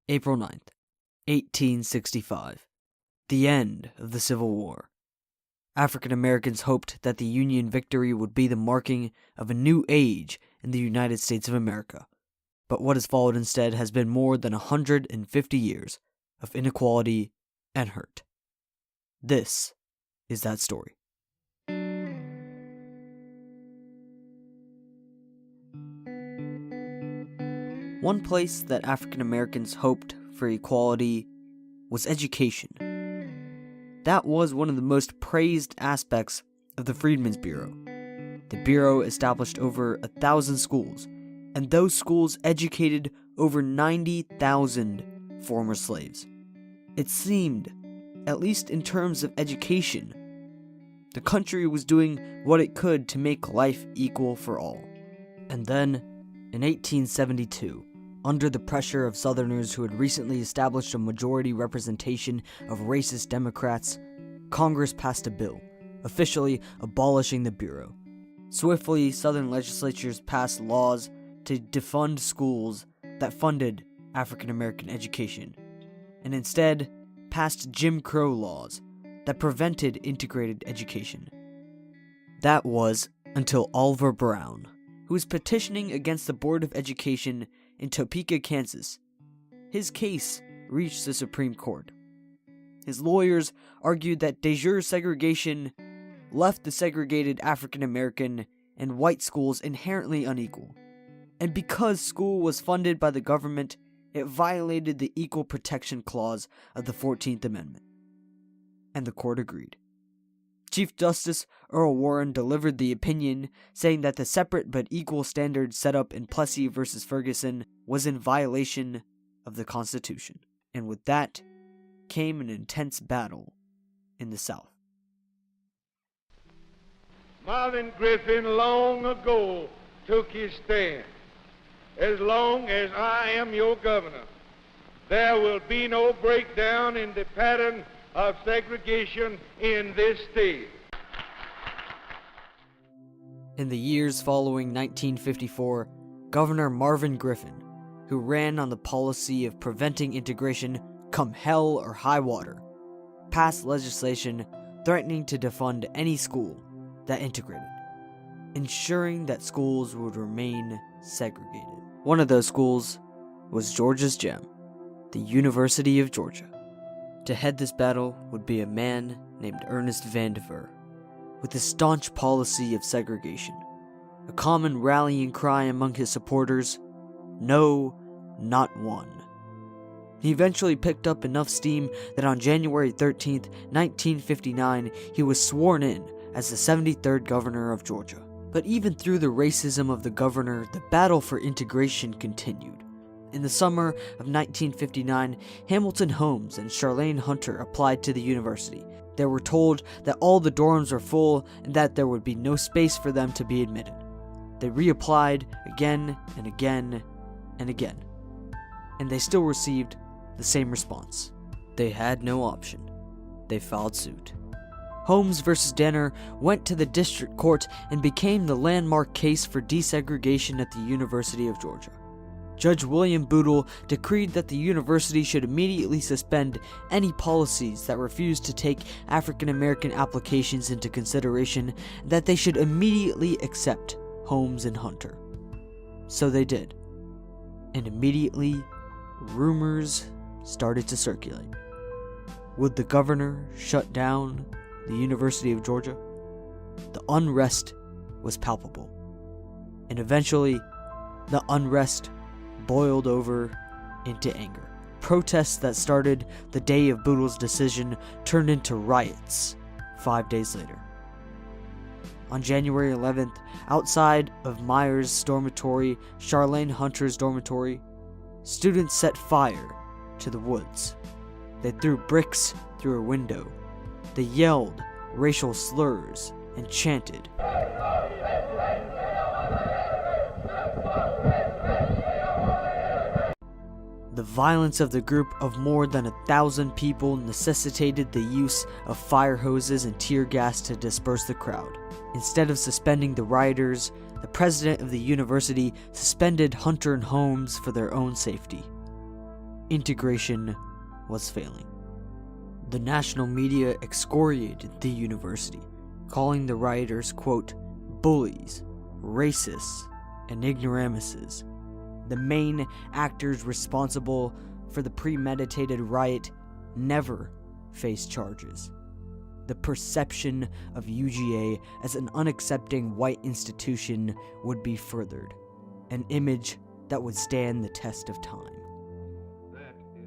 April 9th, 1865. The end of the Civil War. African Americans hoped that the Union victory would be the marking of a new age in the United States of America. But what has followed instead has been more than 150 years of inequality and hurt. This is that story. One place that African Americans hoped for equality was education. That was one of the most praised aspects of the Freedmen's Bureau. The Bureau established over 1,000 schools, and those schools educated over 90,000 former slaves. It seemed, at least in terms of education, the country was doing what it could to make life equal for all. And then, in 1872, under the pressure of Southerners who had recently established a majority representation of racist Democrats, Congress passed a bill, officially abolishing the Bureau. Swiftly, Southern legislatures passed laws to defund schools that funded African American education, and instead passed Jim Crow laws that prevented integrated education. That was until Oliver Brown, who was petitioning against the Board of Education in Topeka, Kansas. His case reached the Supreme Court. His lawyers argued that de jure segregation left the segregated African American and white schools inherently unequal, and because school was funded by the government, it violated the Equal Protection Clause of the 14th Amendment. And the court agreed. Chief Justice Earl Warren delivered the opinion, saying that the separate but equal standard set up in Plessy v. Ferguson was in violation of the Constitution. And with that came an intense battle in the South. Marvin Griffin long ago took his stand. As long as I am your governor, there will be no breakdown in the pattern of segregation in this state. In the years following 1954, Governor Marvin Griffin, who ran on the policy of preventing integration come hell or high water, passed legislation threatening to defund any school that integrated, ensuring that schools would remain segregated. One of those schools was Georgia's gem, the University of Georgia. To head this battle would be a man named Ernest Vandiver, with a staunch policy of segregation. A common rallying cry among his supporters, "No, not one." He eventually picked up enough steam that on January 13th, 1959, he was sworn in as the 73rd governor of Georgia. But even through the racism of the governor, the battle for integration continued. In the summer of 1959, Hamilton Holmes and Charlene Hunter applied to the university. They were told that all the dorms were full and that there would be no space for them to be admitted. They reapplied again and again and again, and they still received the same response. They had no option. They filed suit. Holmes versus Danner went to the district court and became the landmark case for desegregation at the University of Georgia. Judge William Boodle decreed that the university should immediately suspend any policies that refused to take African American applications into consideration, and that they should immediately accept Holmes and Hunter. So they did. And immediately, rumors started to circulate. Would the governor shut down the University of Georgia? The unrest was palpable. And eventually, the unrest boiled over into anger. Protests that started the day of Boodle's decision turned into riots 5 days later. On January 11th, outside of Myers' dormitory, Charlene Hunter's dormitory, students set fire to the woods. They threw bricks through a window. They yelled racial slurs and chanted, The violence of the group of more than 1,000 people necessitated the use of fire hoses and tear gas to disperse the crowd. Instead of suspending the rioters, the president of the university suspended Hunter and Holmes for their own safety. integration was failing. The national media excoriated the university, calling the rioters, quote, bullies, racists, and ignoramuses. The main actors responsible for the premeditated riot never faced charges. The perception of UGA as an unaccepting white institution would be furthered, an image that would stand the test of time.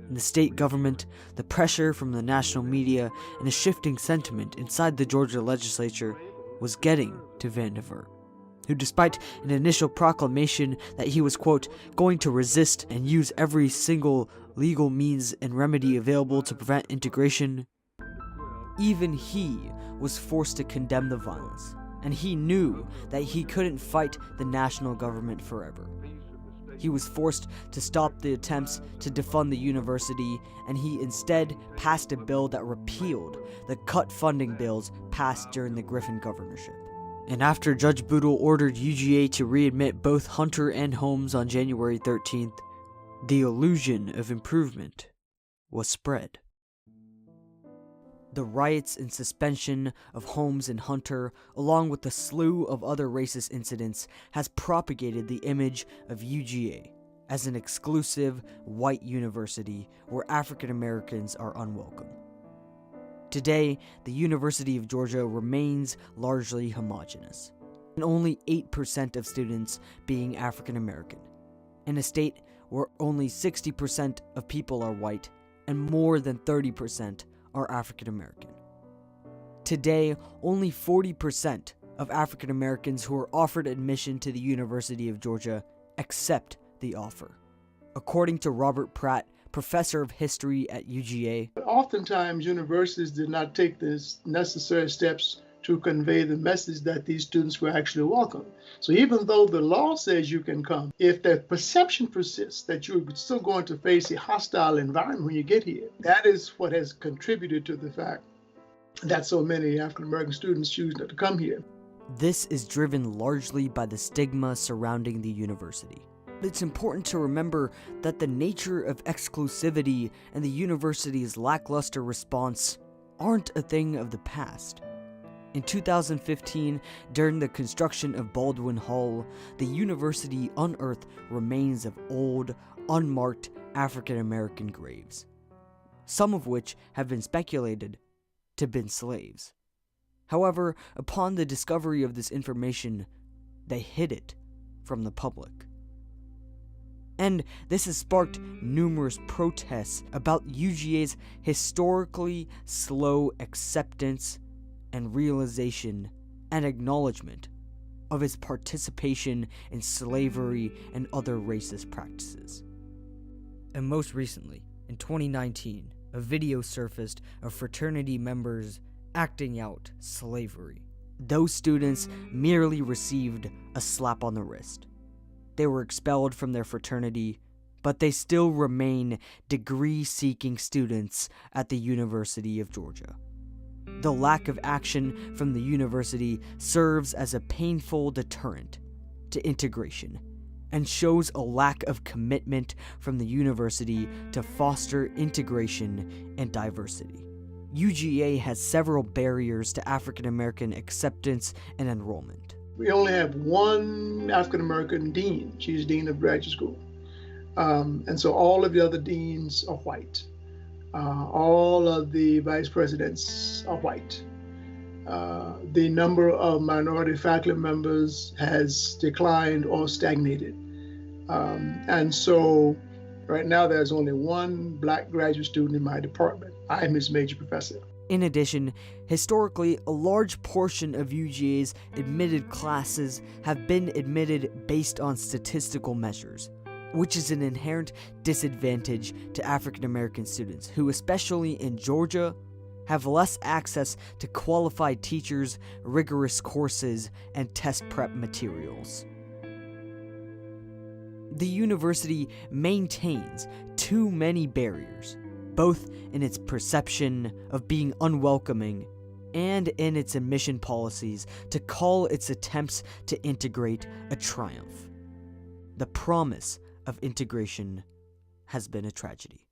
In the state government, the pressure from the national media and a shifting sentiment inside the Georgia legislature was getting to Vandiver, who, despite an initial proclamation that he was, quote, going to resist and use every single legal means and remedy available to prevent integration, even he was forced to condemn the violence, and he knew that he couldn't fight the national government forever. He was forced to stop the attempts to defund the university, and he instead passed a bill that repealed the cut funding bills passed during the Griffin governorship. And after Judge Boodle ordered UGA to readmit both Hunter and Holmes on January 13th, the illusion of improvement was spread. The riots and suspension of Holmes and Hunter, along with the slew of other racist incidents, has propagated the image of UGA as an exclusive white university where African Americans are unwelcome. Today, the University of Georgia remains largely homogeneous, and only 8% of students being African American, in a state where only 60% of people are white and more than 30% are African American. Today, only 40% of African Americans who are offered admission to the University of Georgia accept the offer. According to Robert Pratt, professor of history at UGA, oftentimes universities did not take the necessary steps to convey the message that these students were actually welcome. So even though the law says you can come, if the perception persists that you're still going to face a hostile environment when you get here, that is what has contributed to the fact that so many African American students choose not to come here. This is driven largely by the stigma surrounding the university. It's important to remember that the nature of exclusivity and the university's lackluster response aren't a thing of the past. In 2015, during the construction of Baldwin Hall, the university unearthed remains of old, unmarked African American graves, some of which have been speculated to have been slaves. However, upon the discovery of this information, they hid it from the public. And this has sparked numerous protests about UGA's historically slow acceptance and realization and acknowledgement of its participation in slavery and other racist practices. And most recently, in 2019, a video surfaced of fraternity members acting out slavery. Those students merely received a slap on the wrist. They were expelled from their fraternity, but they still remain degree-seeking students at the University of Georgia. The lack of action from the university serves as a painful deterrent to integration and shows a lack of commitment from the university to foster integration and diversity. UGA has several barriers to African American acceptance and enrollment. We only have one African American dean. She's dean of graduate school. And so all of the other deans are white. All of the vice presidents are white. The number of minority faculty members has declined or stagnated. And so right now there's only one black graduate student in my department. I'm his major professor. In addition, historically, a large portion of UGA's admitted classes have been admitted based on statistical measures, which is an inherent disadvantage to African American students who, especially in Georgia, have less access to qualified teachers, rigorous courses, and test prep materials. The university maintains too many barriers, both in its perception of being unwelcoming and in its admission policies, to call its attempts to integrate a triumph. The promise of integration has been a tragedy.